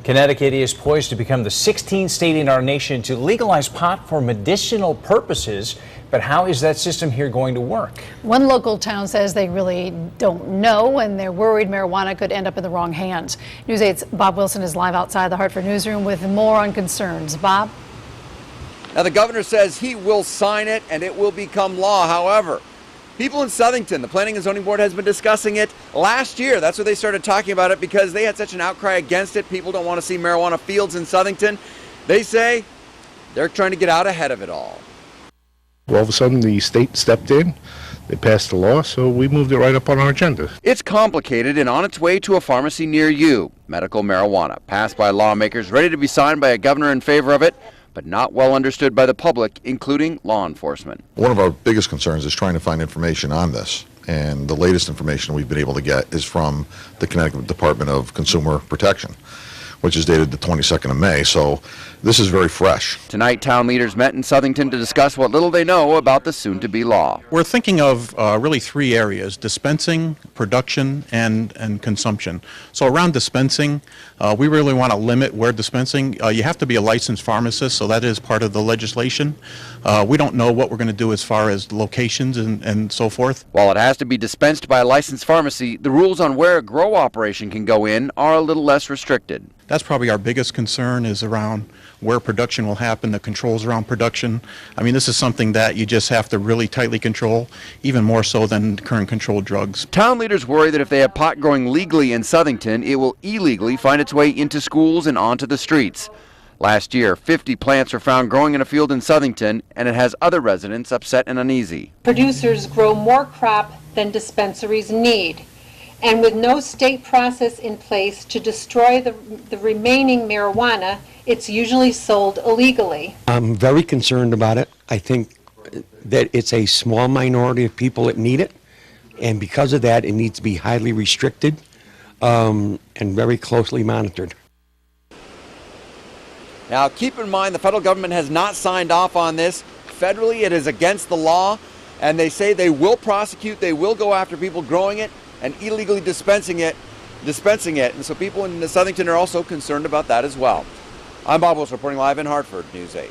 Connecticut is poised to become the 16th state in our nation to legalize pot for medicinal purposes. But how is that system here going to work? One local town says they really don't know, and they're worried marijuana could end up in the wrong hands. News 8's Bob Wilson is live outside the Hartford newsroom with more on concerns. Bob? Now, the governor says he will sign it and it will become law. However, people in Southington, the Planning and Zoning Board has been discussing it last year. That's when they started talking about it because they had such an outcry against it. People don't want to see marijuana fields in Southington. They say they're trying to get out ahead of it all. All of a sudden, the state stepped in. They passed the law, so we moved it right up on our agenda. It's complicated and on its way to a pharmacy near you. Medical marijuana, passed by lawmakers, ready to be signed by a governor in favor of it, but not well understood by the public, including law enforcement. One of our biggest concerns is trying to find information on this. And the latest information we've been able to get is from the Connecticut Department of Consumer Protection, which is dated the 22nd of May, so this is very fresh. Tonight, town leaders met in Southington to discuss what little they know about the soon-to-be law. We're thinking of really three areas: dispensing, production, and consumption. So around dispensing, we really want to limit where dispensing. You have to be a licensed pharmacist, so that is part of the legislation. We don't know what we're going to do as far as locations and so forth. While it has to be dispensed by a licensed pharmacy, the rules on where a grow operation can go in are a little less restricted. That's probably our biggest concern, is around where production will happen, the controls around production. I mean, this is something that you just have to really tightly control, even more so than current controlled drugs. Town leaders worry that if they have pot growing legally in Southington, it will illegally find its way into schools and onto the streets. Last year, 50 plants were found growing in a field in Southington, and it has other residents upset and uneasy. Producers grow more crop than dispensaries need. And with no state process in place to destroy the remaining marijuana, it's usually sold illegally. I'm very concerned about it. I think that it's a small minority of people that need it, and because of that, it needs to be highly restricted and very closely monitored. Now, keep in mind the federal government has not signed off on this. Federally, it is against the law, and they say they will prosecute, they will go after people growing it and illegally dispensing it. And so people in Southington are also concerned about that as well. I'm Bob Wilson reporting live in Hartford, News 8.